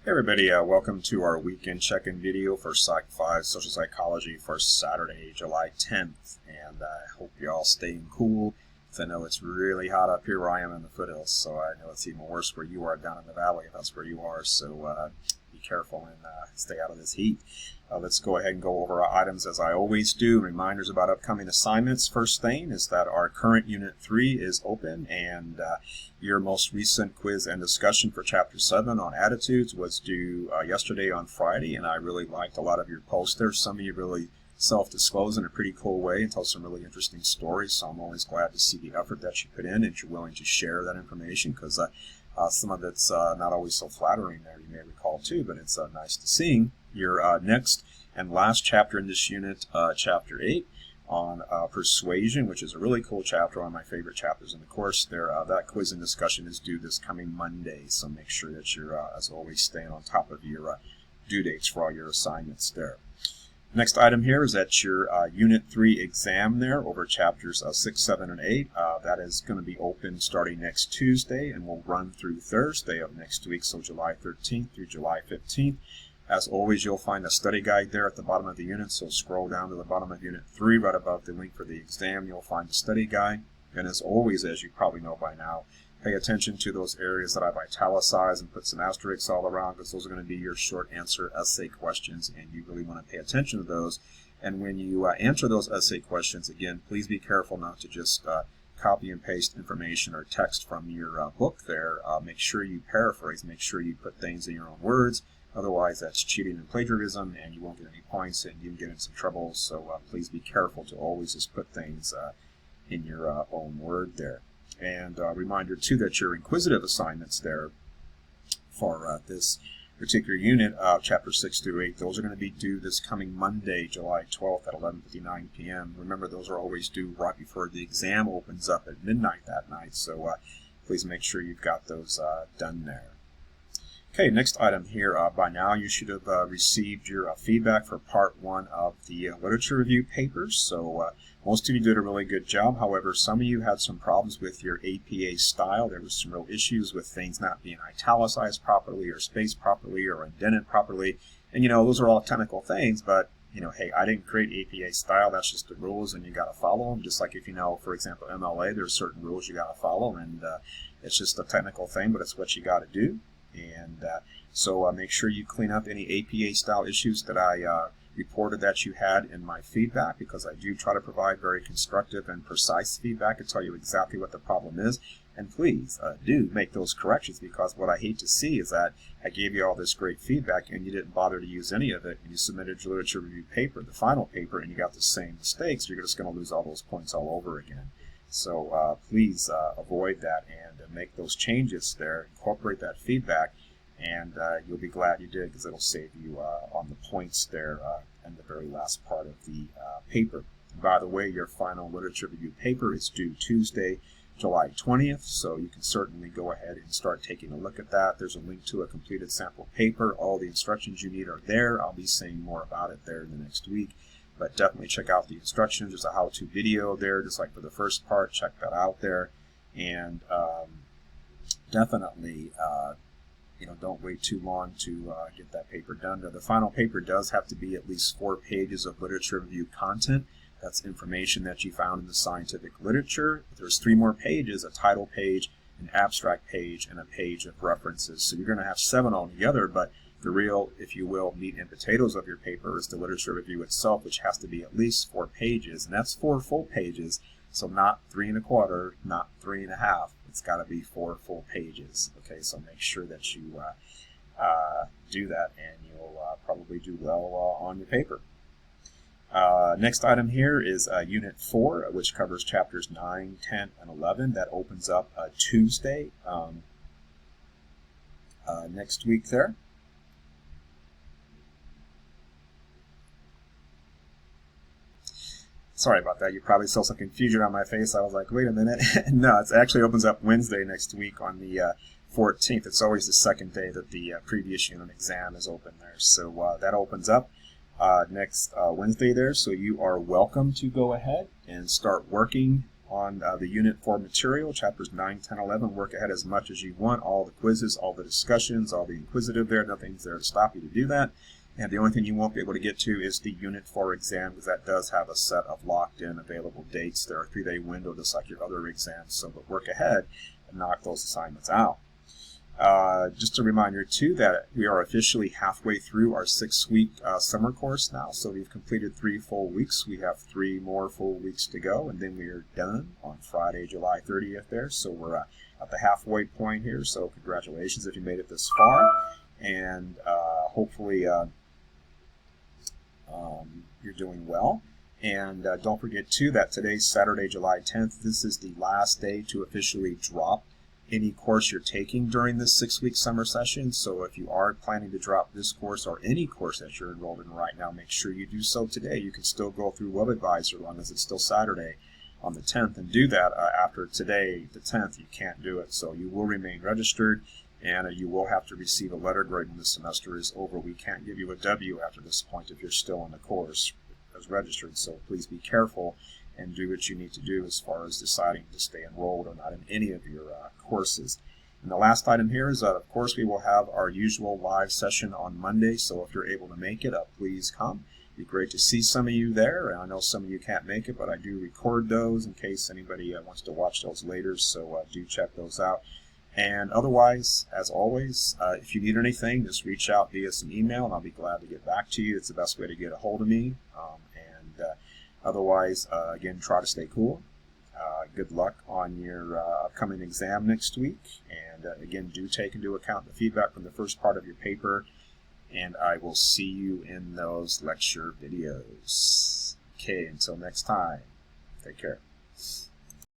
Hey everybody, welcome to our weekend check-in video for PSY-5 Social Psychology for Saturday, July 10th. And I hope you're all staying cool, because I know it's really hot up here where I am in the foothills, so I know it's even worse where you are down in the valley if that's where you are, so be careful and stay out of this heat. Let's go ahead and go over our items as I always do. Reminders about upcoming assignments. First thing is that our current Unit 3 is open, and your most recent quiz and discussion for Chapter 7 on attitudes was due yesterday on Friday, and I really liked a lot of your posts there. Some of you really self-disclose in a pretty cool way and tell some really interesting stories, so I'm always glad to see the effort that you put in and you're willing to share that information, because some of it's not always so flattering there, you may recall too, but it's nice to see. Your next and last chapter in this unit, Chapter 8, on persuasion, which is a really cool chapter, one of my favorite chapters in the course there. That quiz and discussion is due this coming Monday, so make sure that you're, as always, staying on top of your due dates for all your assignments there. Next item here is that your Unit 3 exam there over chapters 6, 7, and 8. That is going to be open starting next Tuesday and will run through Thursday of next week, so July 13th through July 15th. As always, you'll find a study guide there at the bottom of the unit, so scroll down to the bottom of Unit 3, right above the link for the exam, you'll find the study guide. And as always, as you probably know by now, pay attention to those areas that I've italicized and put some asterisks all around, because those are going to be your short answer essay questions, and you really want to pay attention to those. And when you answer those essay questions, again, please be careful not to just copy and paste information or text from your book there. Make sure you paraphrase, make sure you put things in your own words. Otherwise, that's cheating and plagiarism, and you won't get any points, and you can get in some trouble. So please be careful to always just put things in your own word there. And reminder, too, that your inquisitive assignments there for this particular unit, Chapter 6 through 8, those are going to be due this coming Monday, July 12th at 11:59 p.m. Remember, those are always due right before the exam opens up at midnight that night, so please make sure you've got those done there. Okay, next item here. By now you should have received your feedback for Part 1 of the literature review papers. So most of you did a really good job. However, some of you had some problems with your APA style. There was some real issues with things not being italicized properly or spaced properly or indented properly. And, those are all technical things, but, hey, I didn't create APA style. That's just the rules, and you got to follow them. Just like if for example, MLA, there's certain rules you got to follow, and it's just a technical thing, but it's what you got to do. And so make sure you clean up any APA style issues that I reported that you had in my feedback, because I do try to provide very constructive and precise feedback to tell you exactly what the problem is. And please do make those corrections, because what I hate to see is that I gave you all this great feedback and you didn't bother to use any of it, and you submitted your literature review paper, the final paper, and you got the same mistakes. You're just going to lose all those points all over again. So please avoid that and make those changes there, incorporate that feedback, and you'll be glad you did, because it'll save you on the points there in the very last part of the paper. And by the way, your final literature review paper is due Tuesday, July 20th, so you can certainly go ahead and start taking a look at that. There's a link to a completed sample paper. All the instructions you need are there. I'll be saying more about it there in the next week. But definitely check out the instructions. There's a how-to video there, just like for the first part. Check that out there. And definitely, don't wait too long to get that paper done. The final paper does have to be at least 4 pages of literature review content. That's information that you found in the scientific literature. There's 3 more pages, a title page, an abstract page, and a page of references. So you're going to have 7 altogether, but the real, if you will, meat and potatoes of your paper is the literature review itself, which has to be at least 4 pages, and that's 4 full pages, so not 3 1/4, not 3 1/2. It's got to be 4 full pages. Okay, so make sure that you do that, and you'll probably do well on your paper. Next item here is Unit 4, which covers chapters 9, 10, and 11. That opens up Tuesday next week there. Sorry about that. You probably saw some confusion on my face. I was like, wait a minute. No, it actually opens up Wednesday next week on the 14th. It's always the second day that the previous unit exam is open there. So that opens up next Wednesday there. So you are welcome to go ahead and start working on the Unit 4 material, chapters 9, 10, 11. Work ahead as much as you want. All the quizzes, all the discussions, all the inquisitive there. Nothing's there to stop you to do that. And the only thing you won't be able to get to is the Unit 4 exam, because that does have a set of locked-in available dates. There are a 3-day window just like your other exams, so but work ahead and knock those assignments out. Just a reminder, too, that we are officially halfway through our 6-week summer course now. So we've completed 3 full weeks. We have 3 more full weeks to go, and then we are done on Friday, July 30th there. So we're at the halfway point here. So congratulations if you made it this far. And hopefully you're doing well. And don't forget, too, that today's Saturday, July 10th. This is the last day to officially drop any course you're taking during this 6-week summer session. So if you are planning to drop this course or any course that you're enrolled in right now, make sure you do so today. You can still go through WebAdvisor as long as it's still Saturday on the 10th and do that. After today, the 10th, you can't do it. So you will remain registered, and you will have to receive a letter grade when the semester is over. We can't give you a W after this point if you're still in the course as registered. So please be careful and do what you need to do as far as deciding to stay enrolled or not in any of your courses. And the last item here is, of course, we will have our usual live session on Monday, so if you're able to make it, please come. It'd be great to see some of you there. And I know some of you can't make it, but I do record those in case anybody wants to watch those later, so do check those out. And otherwise, as always, if you need anything, just reach out via some email, and I'll be glad to get back to you. It's the best way to get a hold of me. Otherwise, again, try to stay cool. Good luck on your upcoming exam next week. And again, do take into account the feedback from the first part of your paper. And I will see you in those lecture videos. Okay, until next time, take care.